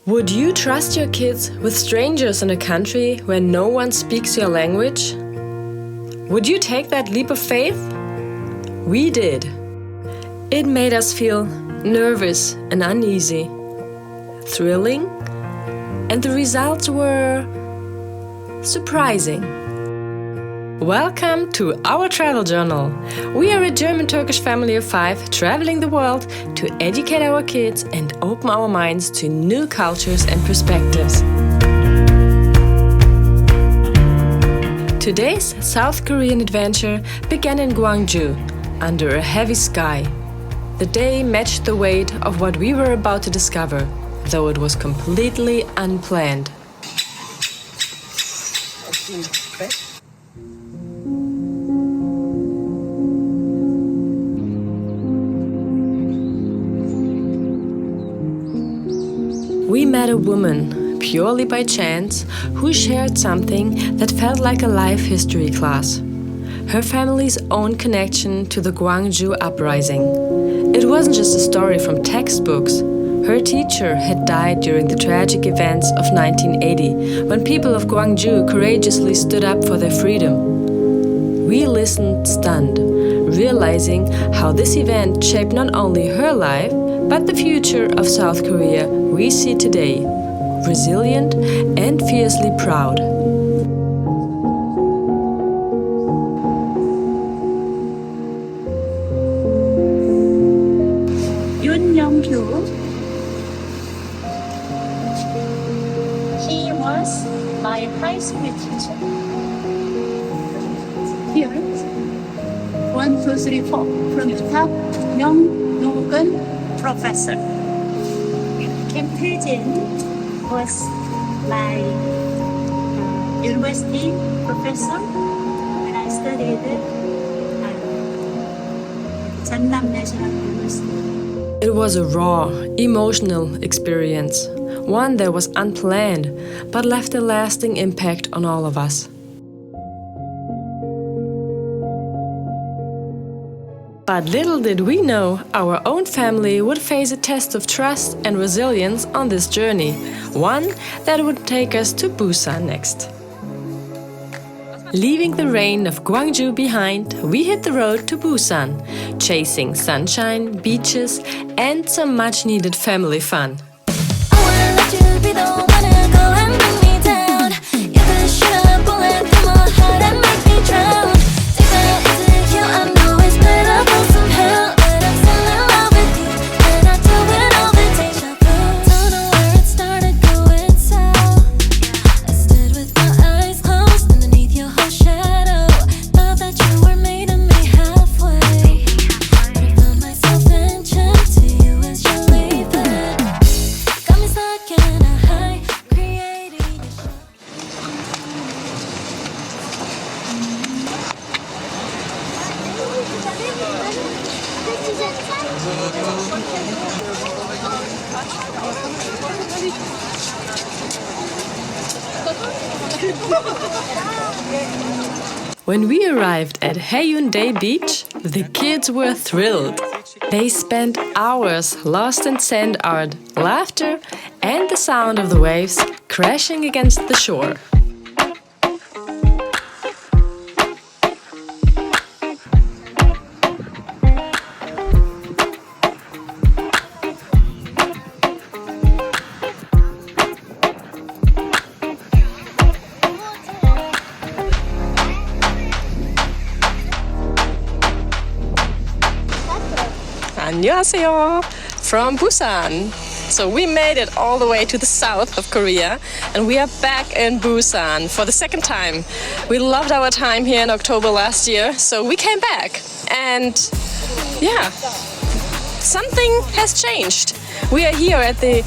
Would you trust your kids with strangers in a country where no one speaks your language? Would you take that leap of faith? We did. It made us feel nervous and uneasy, thrilling, and the results were surprising. Welcome to our travel journal. We are a German-Turkish family of 5 traveling the world to educate our kids and open our minds to new cultures and perspectives. Today's South Korean adventure began in Gwangju, under a heavy sky. The day matched the weight of what we were about to discover, though it was completely unplanned. We met a woman, purely by chance, who shared something that felt like a life history class. Her family's own connection to the Gwangju uprising. It wasn't just a story from textbooks. Her teacher had died during the tragic events of 1980, when people of Gwangju courageously stood up for their freedom. We listened stunned, realizing how this event shaped not only her life, but the future of South Korea we see today, resilient and fiercely proud. Yoon Young-kyu. He was my high school teacher. Here, 1, 2, 3, 4. From the top, Young No-gun, professor. Kim Tae-jin was my university professor when I studied at Jeonnam National University. It was a raw, emotional experience, one that was unplanned, but left a lasting impact on all of us. But little did we know our own family would face a test of trust and resilience on this journey, one that would take us to Busan next. Leaving the rain of Gwangju behind, we hit the road to Busan, chasing sunshine, beaches, and some much-needed family fun. When we arrived at Haeundae Beach, the kids were thrilled. They spent hours lost in sand art, laughter, and the sound of the waves crashing against the shore. Annyeonghaseyo from Busan. So we made it all the way to the south of Korea and we are back in Busan for the second time. We loved our time here in October last year, so we came back. And yeah, something has changed. We are here at the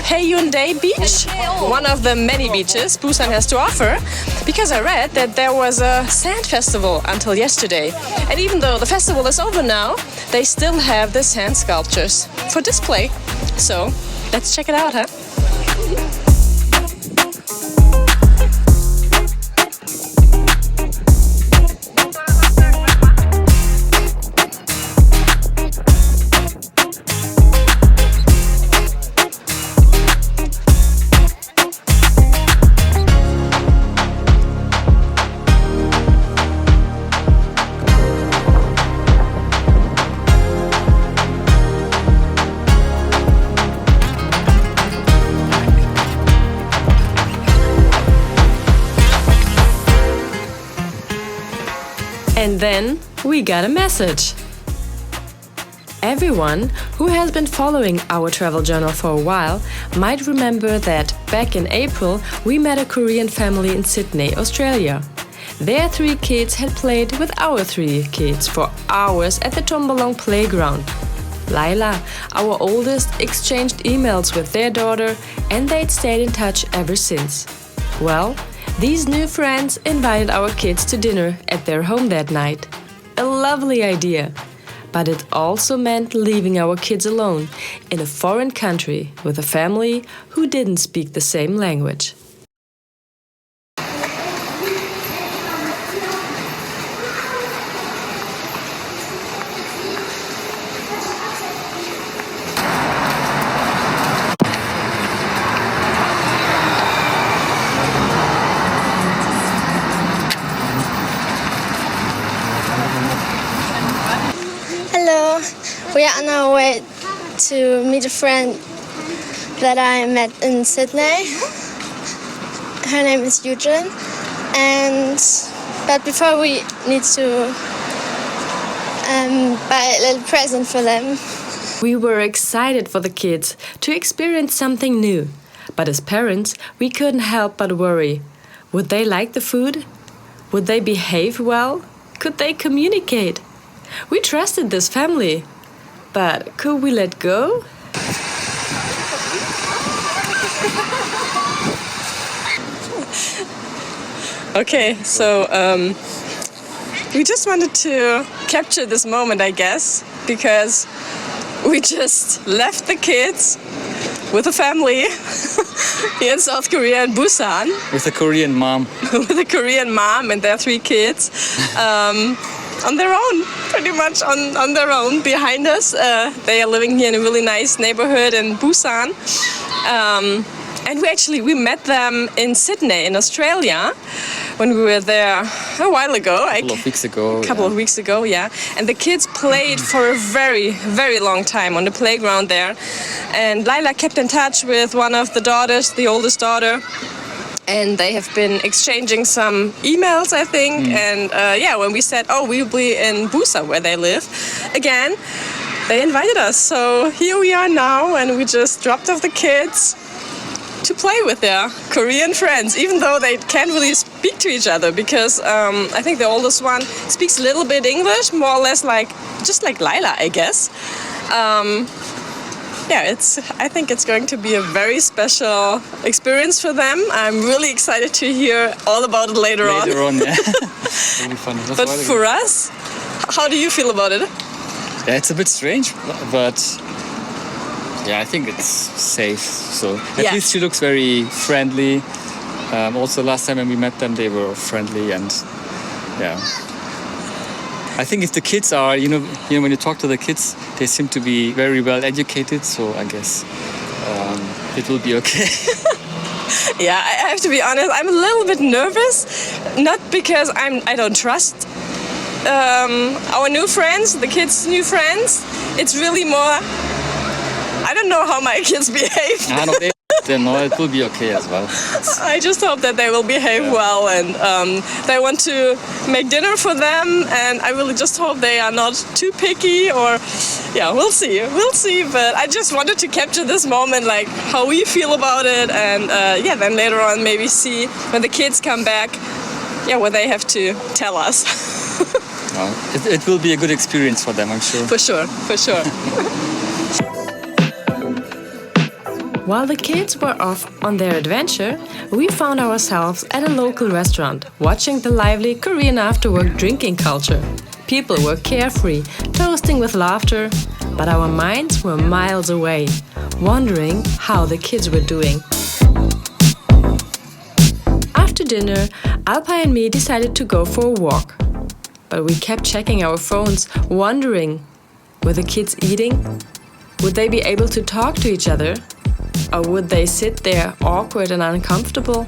Haeundae Beach, one of the many beaches Busan has to offer, because I read that there was a sand festival until yesterday. And even though the festival is over now, they still have the sand sculptures for display. So let's check it out, huh? And then we got a message. Everyone who has been following our travel journal for a while might remember that back in April we met a Korean family in Sydney, Australia. Their 3 kids had played with our 3 kids for hours at the Tombalong playground. Laila, our oldest, exchanged emails with their daughter and they'd stayed in touch ever since. Well, these new friends invited our kids to dinner at their home that night. A lovely idea. But it also meant leaving our kids alone in a foreign country with a family who didn't speak the same language. Hello, we are on our way to meet a friend that I met in Sydney. Her name is Eugene, but before we need to buy a little present for them. We were excited for the kids to experience something new, but as parents, we couldn't help but worry. Would they like the food? Would they behave well? Could they communicate? We trusted this family, but could we let go? Okay, so we just wanted to capture this moment, I guess, because we just left the kids with a family here in South Korea in Busan. With a Korean mom. With a Korean mom and their 3 kids. On their own, pretty much on their own. Behind us, they are living here in a really nice neighborhood in Busan. And we met them in Sydney, in Australia, when we were there a while ago. A couple of weeks ago. Of weeks ago, yeah. And the kids played for a very, very long time on the playground there. And Laila kept in touch with one of the daughters, the oldest daughter. And they have been exchanging some emails, I think. And when we said, we'll be in Busan, where they live, again, they invited us. So here we are now, and we just dropped off the kids to play with their Korean friends, even though they can't really speak to each other, because I think the oldest one speaks a little bit English, more or less just like Laila, I guess. I think it's going to be a very special experience for them. I'm really excited to hear all about it later on. Later on, yeah. It'll be fun. But for us, how do you feel about it? Yeah, it's a bit strange, but I think it's safe. So at least she looks very friendly. Also, last time when we met them, they were friendly and I think if the kids are, when you talk to the kids, they seem to be very well educated. So I guess it will be okay. Yeah, I have to be honest. I'm a little bit nervous, not because I don't trust our new friends, the kids' new friends. It's really more. I don't know how my kids behave. It will be okay as well. I just hope that they will behave well, and they want to make dinner for them, and I really just hope they are not too picky, or we'll see. But I just wanted to capture this moment, like how we feel about it, and then later on maybe see when the kids come back, what they have to tell us. It will be a good experience for them, I'm sure. For sure. While the kids were off on their adventure, we found ourselves at a local restaurant, watching the lively Korean after-work drinking culture. People were carefree, toasting with laughter, but our minds were miles away, wondering how the kids were doing. After dinner, Alpa and me decided to go for a walk. But we kept checking our phones, wondering, were the kids eating? Would they be able to talk to each other? Or would they sit there awkward and uncomfortable?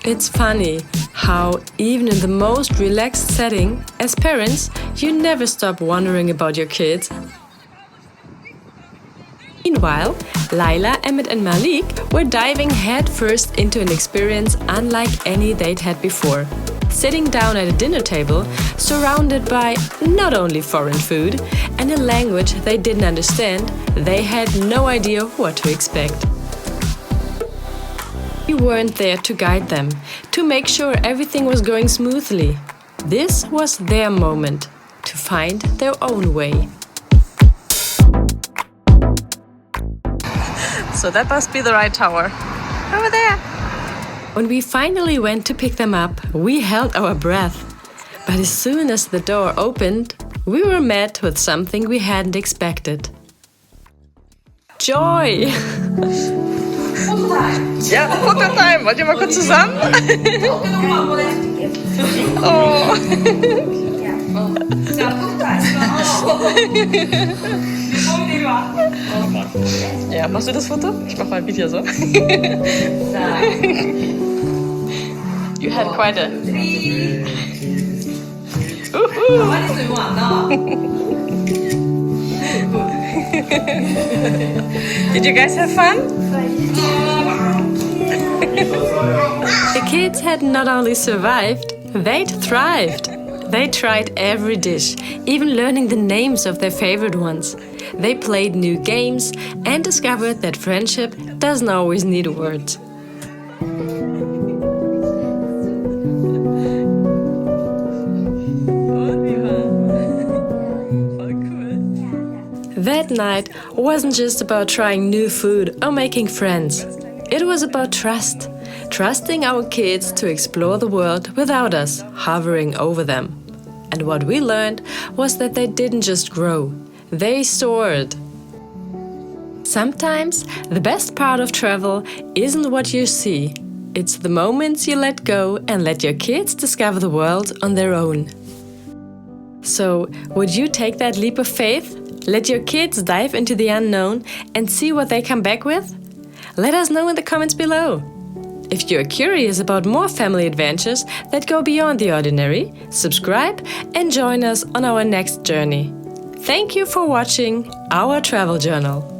It's funny how, even in the most relaxed setting, as parents, you never stop wondering about your kids. Meanwhile, Laila, Emmett and Malik were diving headfirst into an experience unlike any they'd had before. sitting down at a dinner table, surrounded by not only foreign food and a language they didn't understand, they had no idea what to expect. We weren't there to guide them, to make sure everything was going smoothly. This was their moment to find their own way. So that must be the right tower. Over there! When we finally went to pick them up, we held our breath. But as soon as the door opened, we were met with something we hadn't expected. Joy! Ja, Fototime. Wollt ihr mal kurz zusammen? Oh. Ja, machst du das Foto? Ich mach mal ein Video so. You had quite a... Did you guys have fun? The kids had not only survived, they'd thrived. They tried every dish, even learning the names of their favorite ones. They played new games and discovered that friendship doesn't always need words. That night wasn't just about trying new food or making friends. It was about trust. Trusting our kids to explore the world without us hovering over them. And what we learned was that they didn't just grow, they soared. Sometimes the best part of travel isn't what you see. It's the moments you let go and let your kids discover the world on their own. So, would you take that leap of faith? Let your kids dive into the unknown and see what they come back with? Let us know in the comments below. If you're curious about more family adventures that go beyond the ordinary, subscribe and join us on our next journey. Thank you for watching our travel journal.